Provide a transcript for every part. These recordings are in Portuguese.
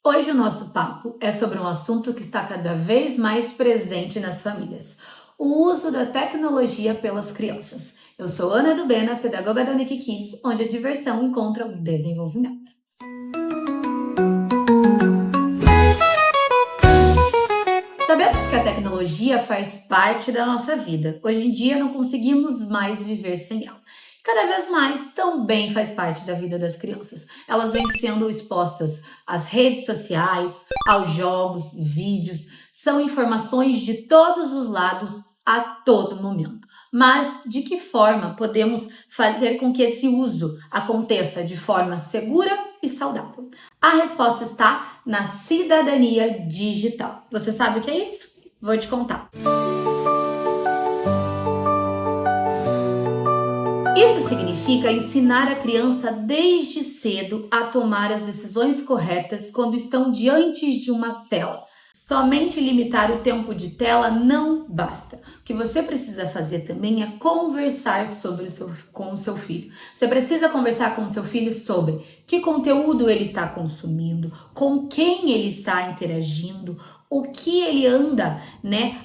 Hoje o nosso papo é sobre um assunto que está cada vez mais presente nas famílias: o uso da tecnologia pelas crianças. Eu sou Ana Dubena, pedagoga da Unique Kids, onde a diversão encontra o desenvolvimento. Sabemos que a tecnologia faz parte da nossa vida. Hoje em dia não conseguimos mais viver sem ela. Cada vez mais também faz parte da vida das crianças. Elas vêm sendo expostas às redes sociais, aos jogos, vídeos, são informações de todos os lados a todo momento. Mas de que forma podemos fazer com que esse uso aconteça de forma segura e saudável? A resposta está na cidadania digital. Você sabe o que é isso? Vou te contar. Isso significa ensinar a criança desde cedo a tomar as decisões corretas quando estão diante de uma tela. Somente limitar o tempo de tela não basta. O que você precisa fazer também é conversar com o seu filho. Você precisa conversar com o seu filho sobre que conteúdo ele está consumindo, com quem ele está interagindo, o que ele anda,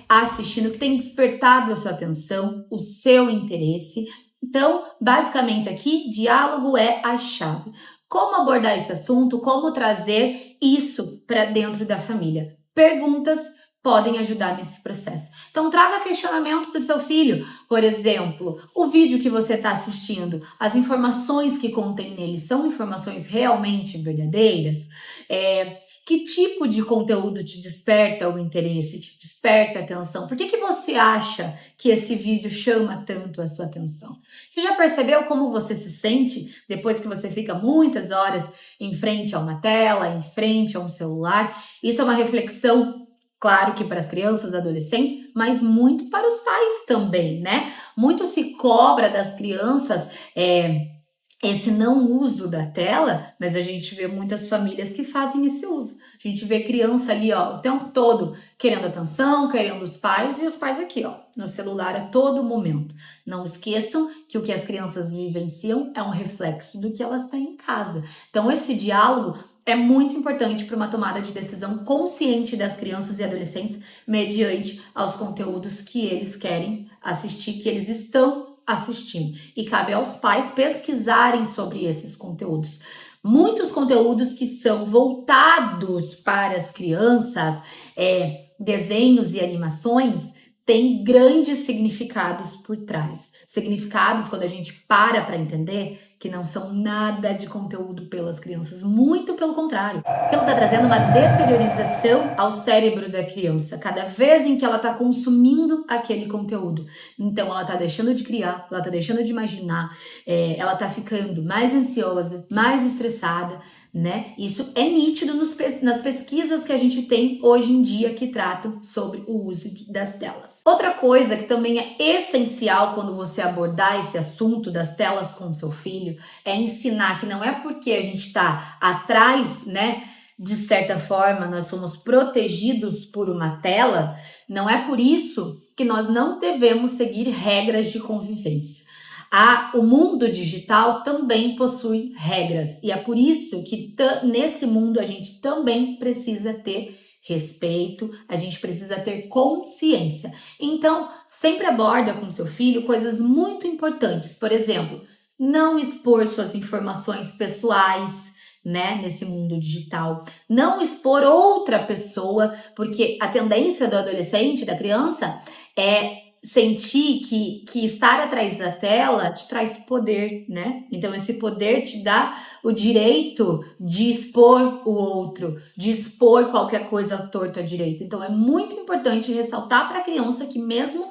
assistindo, que tem despertado a sua atenção, o seu interesse. Então, basicamente aqui, diálogo é a chave. Como abordar esse assunto, como trazer isso para dentro da família? Perguntas podem ajudar nesse processo. Então, traga questionamento para o seu filho. Por exemplo, o vídeo que você está assistindo, as informações que contém nele são informações realmente verdadeiras? Que tipo de conteúdo te desperta o interesse, te desperta a atenção? Por que você acha que esse vídeo chama tanto a sua atenção? Você já percebeu como você se sente depois que você fica muitas horas em frente a uma tela, em frente a um celular? Isso é uma reflexão, claro que para as crianças e adolescentes, mas muito para os pais também, né? Muito se cobra das crianças esse não uso da tela, mas a gente vê muitas famílias que fazem esse uso. A gente vê criança ali, o tempo todo querendo atenção, querendo os pais, e os pais aqui, no celular a todo momento. Não esqueçam que o que as crianças vivenciam é um reflexo do que elas têm em casa. Então, esse diálogo é muito importante para uma tomada de decisão consciente das crianças e adolescentes mediante aos conteúdos que eles querem assistir, que eles estão assistindo. E cabe aos pais pesquisarem sobre esses conteúdos. Muitos conteúdos que são voltados para as crianças, desenhos e animações, têm grandes significados por trás. Significados, quando a gente para entender, que não são nada de conteúdo pelas crianças, muito pelo contrário. Aquilo está trazendo uma deteriorização ao cérebro da criança, cada vez em que ela está consumindo aquele conteúdo. Então, ela está deixando de criar, ela está deixando de imaginar, ela está ficando mais ansiosa, mais estressada, né? Isso é nítido nas pesquisas que a gente tem hoje em dia que tratam sobre o uso das telas. Outra coisa que também é essencial quando você abordar esse assunto das telas com o seu filho é ensinar que não é porque a gente está atrás, de certa forma, nós somos protegidos por uma tela, não é por isso que nós não devemos seguir regras de convivência. O mundo digital também possui regras e é por isso que nesse mundo a gente também precisa ter respeito, a gente precisa ter consciência. Então, sempre aborda com seu filho coisas muito importantes. Por exemplo, não expor suas informações pessoais, nesse mundo digital. Não expor outra pessoa, porque a tendência do adolescente, da criança, é sentir que estar atrás da tela te traz poder, né? Então, esse poder te dá o direito de expor o outro, de expor qualquer coisa torto à direita. Então, é muito importante ressaltar para a criança que mesmo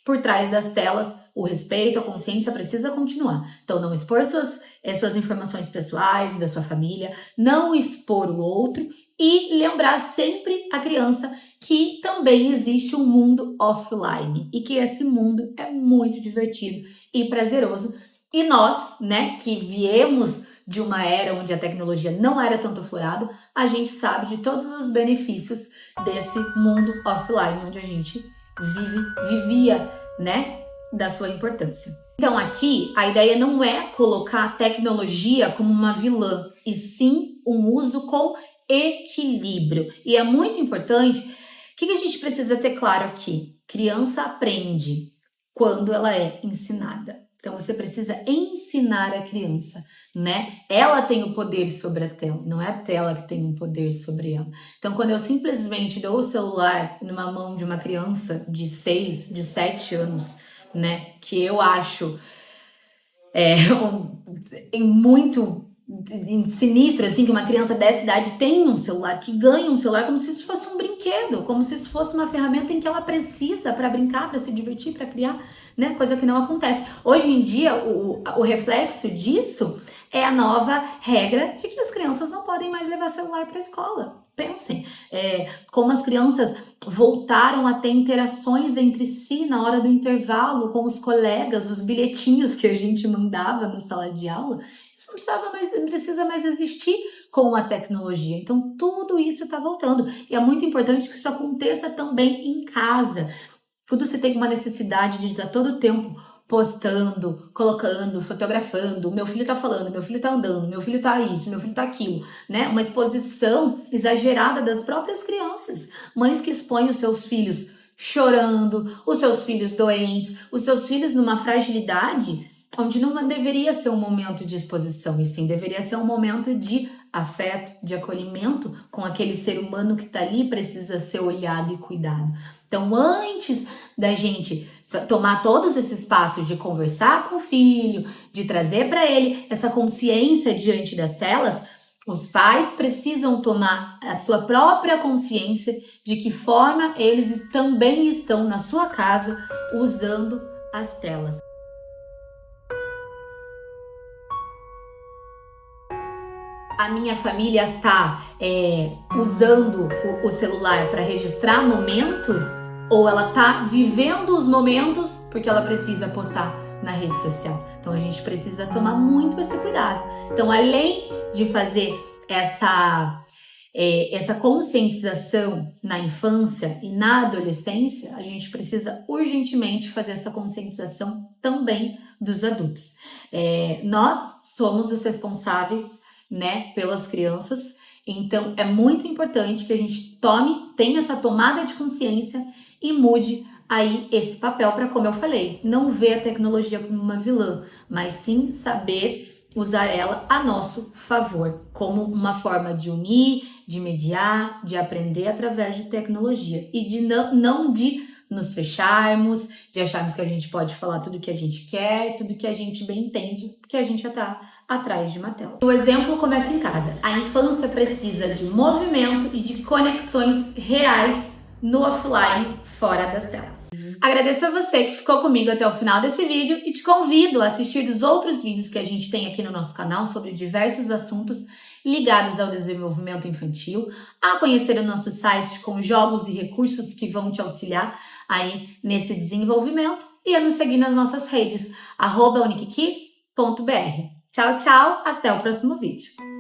por trás das telas, o respeito, a consciência precisa continuar. Então, não expor suas informações pessoais, da sua família, não expor o outro e lembrar sempre a criança que também existe um mundo offline e que esse mundo é muito divertido e prazeroso. E nós, que viemos de uma era onde a tecnologia não era tanto aflorada, a gente sabe de todos os benefícios desse mundo offline onde a gente vivia, da sua importância. Então aqui a ideia não é colocar a tecnologia como uma vilã, e sim um uso com equilíbrio. E é muito importante, o que a gente precisa ter claro aqui? Criança aprende quando ela é ensinada. Então, você precisa ensinar a criança, né? Ela tem o poder sobre a tela, não é a tela que tem o poder sobre ela. Então, quando eu simplesmente dou o celular numa mão de uma criança de 6, de 7 anos, né? Que eu acho muito sinistro, assim, que uma criança dessa idade tenha um celular, que ganhe um celular como se isso fosse um brinquedo, como se isso fosse uma ferramenta em que ela precisa para brincar, para se divertir, para criar, né? Coisa que não acontece. Hoje em dia, o reflexo disso é a nova regra de que as crianças não podem mais levar celular para a escola. Pensem, como as crianças voltaram a ter interações entre si na hora do intervalo com os colegas, os bilhetinhos que a gente mandava na sala de aula. Isso não precisa mais existir com a tecnologia. Então, tudo isso está voltando. E é muito importante que isso aconteça também em casa. Quando você tem uma necessidade de estar todo o tempo postando, colocando, fotografando, meu filho tá falando, meu filho tá andando, meu filho tá isso, meu filho tá aquilo, né? Uma exposição exagerada das próprias crianças. Mães que expõem os seus filhos chorando, os seus filhos doentes, os seus filhos numa fragilidade onde não deveria ser um momento de exposição, e sim deveria ser um momento de afeto, de acolhimento com aquele ser humano que tá ali, precisa ser olhado e cuidado. Então, antes da gente tomar todos esses passos de conversar com o filho, de trazer para ele essa consciência diante das telas, os pais precisam tomar a sua própria consciência de que forma eles também estão na sua casa usando as telas. A minha família tá usando o celular para registrar momentos, ou ela tá vivendo os momentos porque ela precisa postar na rede social. Então a gente precisa tomar muito esse cuidado. Então, além de fazer essa conscientização na infância e na adolescência, a gente precisa urgentemente fazer essa conscientização também dos adultos. Nós somos os responsáveis, né, pelas crianças. Então, é muito importante que a gente tenha essa tomada de consciência e mude aí esse papel para, como eu falei, não ver a tecnologia como uma vilã, mas sim saber usar ela a nosso favor, como uma forma de unir, de mediar, de aprender através de tecnologia e de não de nos fecharmos, de acharmos que a gente pode falar tudo que a gente quer, tudo que a gente bem entende, porque a gente já tá atrás de uma tela. O exemplo começa em casa. A infância precisa de movimento e de conexões reais no offline, fora das telas. Agradeço a você que ficou comigo até o final desse vídeo e te convido a assistir os outros vídeos que a gente tem aqui no nosso canal sobre diversos assuntos ligados ao desenvolvimento infantil, a conhecer o nosso site com jogos e recursos que vão te auxiliar aí nesse desenvolvimento e a nos seguir nas nossas redes, @uniquekids.br. Tchau, tchau, até o próximo vídeo.